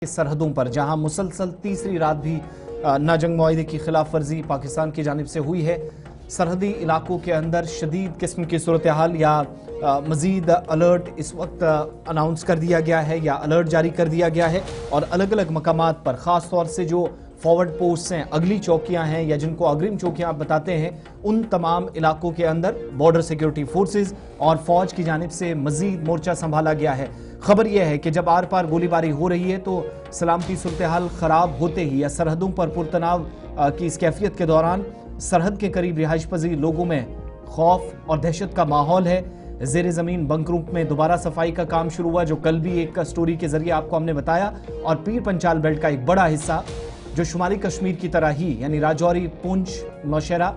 सरहदों पर जहां मुसलसल तीसरी रात भी नाजंग मुआहदे की खिलाफ वर्जी पाकिस्तान की जानिब से हुई है। सरहदी इलाकों के अंदर शदीद किस्म की सूरत हाल या मजीद अलर्ट इस वक्त अनाउंस कर दिया गया है या अलर्ट जारी कर दिया गया है और अलग अलग मकामात पर ख़ास तौर से जो फॉरवर्ड पोस्ट हैं, अगली चौकियां हैं या जिनको अग्रिम चौकियां आप बताते हैं, उन तमाम इलाकों के अंदर बॉर्डर सिक्योरिटी फोर्सेज और फौज की जानिब से मजीद मोर्चा संभाला गया है। खबर यह है कि जब आर पार गोलीबारी हो रही है तो सलामती सूरत हाल खराब होते ही या सरहदों पर पुरतनाव की इस कैफियत के दौरान सरहद के करीब रिहाइश पजीर लोगों में खौफ और दहशत का माहौल है। जेर जमीन बंकरों में दोबारा सफाई का काम शुरू हुआ, जो कल भी एक स्टोरी के जरिए आपको हमने बताया। और पीर पंचाल बेल्ट का एक बड़ा हिस्सा जो शुमाली कश्मीर की तरह ही यानी राजौरी, पुंछ, नौशहरा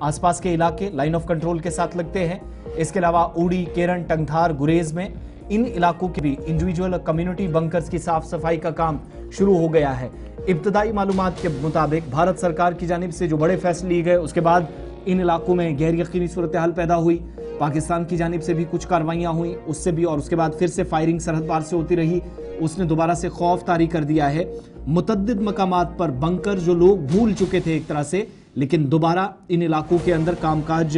आसपास के इलाके लाइन ऑफ कंट्रोल के साथ लगते हैं। इसके अलावा उड़ी, केरन, टंगधार, गुरेज में इन इलाकों के भी इंडिविजुअल और कम्युनिटी बंकर्स की साफ सफाई का काम शुरू हो गया है। इब्तदाई मालूमात के मुताबिक भारत सरकार की जानिब से जो बड़े फैसले लिए गए उसके बाद इन इलाकों में गैर यकीनी सूरत हाल पैदा हुई। पाकिस्तान की जानिब से भी कुछ कार्रवाइयां हुई, उससे भी, और उसके बाद फिर से फायरिंग सरहद पार से होती रही। उसने दोबारा से खौफ तारी कर दिया है। मुतद्दिद मकामात पर बंकर जो लोग भूल चुके थे एक तरह से, लेकिन दोबारा इन इलाकों के अंदर कामकाज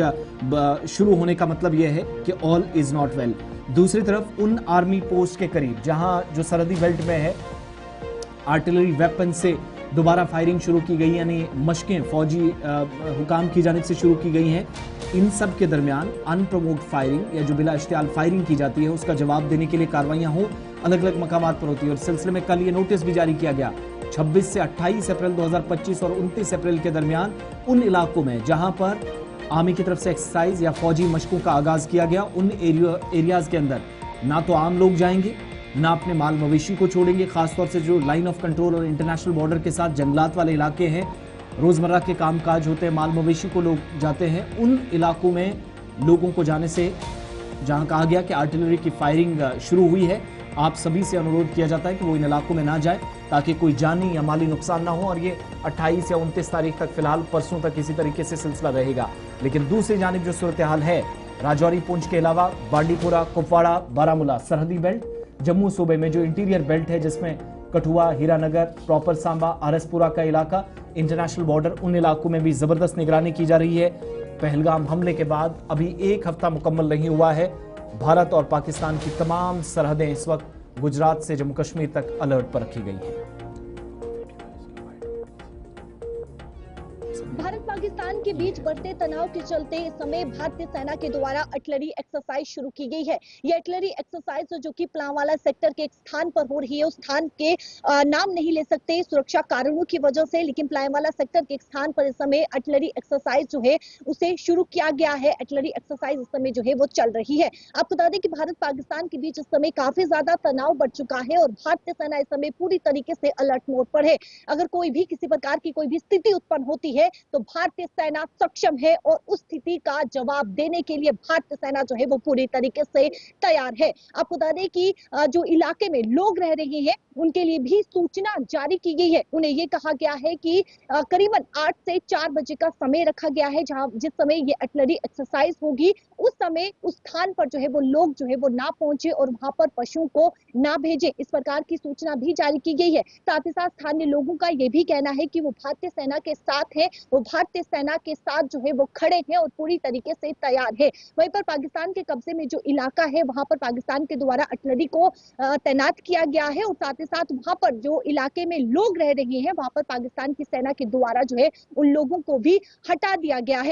शुरू होने का मतलब यह है कि ऑल इज नॉट वेल। दूसरी तरफ उन आर्मी पोस्ट के करीब जहां जो सरहदी बेल्ट में है, आर्टिलरी वेपन से दोबारा फायरिंग शुरू की गई, यानी मशकें फौजी हुकाम की जानिब से शुरू की गई हैं। इन सब के दरमियान अनप्रोवोक्ड फायरिंग या जो बिला इश्तियाल फायरिंग की जाती है उसका जवाब देने के लिए कार्रवाइयां हो अलग अलग मकामात पर होती है। और इस सिलसिले में कल ये नोटिस भी जारी किया गया 26 से 28 अप्रैल 2025 और 29 अप्रैल के दरमियान उन इलाकों में जहां पर आर्मी की तरफ से एक्सरसाइज या फौजी मशकों का आगाज किया गया, उन एरियाज के अंदर ना तो आम लोग जाएंगे ना अपने माल मवेशी को छोड़ेंगे। खासतौर से जो लाइन ऑफ कंट्रोल और इंटरनेशनल बॉर्डर के साथ जंगलात वाले इलाके हैं, रोजमर्रा के कामकाज होते हैं, माल मवेशी को लोग जाते हैं, उन इलाकों में लोगों को जाने से जहां कहा गया कि आर्टिलरी की फायरिंग शुरू हुई है, आप सभी से अनुरोध किया जाता है कि वो इन इलाकों में ना जाए ताकि कोई जानी या माली नुकसान ना हो। और ये 28 या 29 तारीख तक, फिलहाल परसों तक इसी तरीके से सिलसिला रहेगा। लेकिन दूसरी जानिब जो सूरत हाल है, राजौरी, पुंछ के अलावा बांडीपुरा, कुपवाड़ा, बारामूला, सरहदी बेल्ट, जम्मू सूबे में जो इंटीरियर बेल्ट है जिसमें कठुआ, हीरानगर, प्रॉपर सांबा, आरसपुरा का इलाका, इंटरनेशनल बॉर्डर, उन इलाकों में भी जबरदस्त निगरानी की जा रही है। पहलगाम हमले के बाद अभी एक हफ्ता मुकम्मल नहीं हुआ है। भारत और पाकिस्तान की तमाम सरहदें इस वक्त गुजरात से जम्मू कश्मीर तक अलर्ट पर रखी गई हैं। भारत पाकिस्तान के बीच बढ़ते तनाव के चलते इस समय भारतीय सेना के द्वारा आर्टिलरी एक्सरसाइज शुरू की गई है। ये आर्टिलरी एक्सरसाइज जो कि प्लांवाला सेक्टर के एक स्थान पर हो रही है, उस स्थान के नाम नहीं ले सकते सुरक्षा कारणों की वजह से, लेकिन प्लांवाला सेक्टर के एक स्थान पर इस समय आर्टिलरी एक्सरसाइज जो है उसे शुरू किया गया है। आर्टिलरी एक्सरसाइज इस समय जो है वो चल रही है। आपको बता दें कि भारत पाकिस्तान के बीच इस समय काफी ज्यादा तनाव बढ़ चुका है और भारतीय सेना इस समय पूरी तरीके से अलर्ट मोड पर है। अगर कोई भी किसी प्रकार की कोई भी स्थिति उत्पन्न होती है तो भारतीय सेना सक्षम है और उस स्थिति का जवाब देने के लिए भारतीय सेना जो है वो पूरी तरीके से तैयार है। आपको बता दें कि जो इलाके में लोग रह रहे हैं उनके लिए भी सूचना जारी की गई है। उन्हें ये कहा गया है कि करीबन 8 से 4 बजे का समय रखा गया है, जहां जिस समय ये आर्टिलरी एक्सरसाइज होगी उस समय उस स्थान पर जो है वो लोग जो है वो ना पहुंचे और वहां पर पशुओं को ना भेजे, इस प्रकार की सूचना भी जारी की गई है। साथ ही साथ स्थानीय लोगों का यह भी कहना है कि वो भारतीय सेना के साथ है, वो भारतीय सेना के साथ जो है वो खड़े हैं और पूरी तरीके से तैयार है। वहीं पर पाकिस्तान के कब्जे में जो इलाका है वहां पर पाकिस्तान के द्वारा आर्टिलरी को तैनात किया गया है और साथ ही साथ वहां पर जो इलाके में लोग रह रहे हैं वहां पर पाकिस्तान की सेना के द्वारा जो है उन लोगों को भी हटा दिया गया है।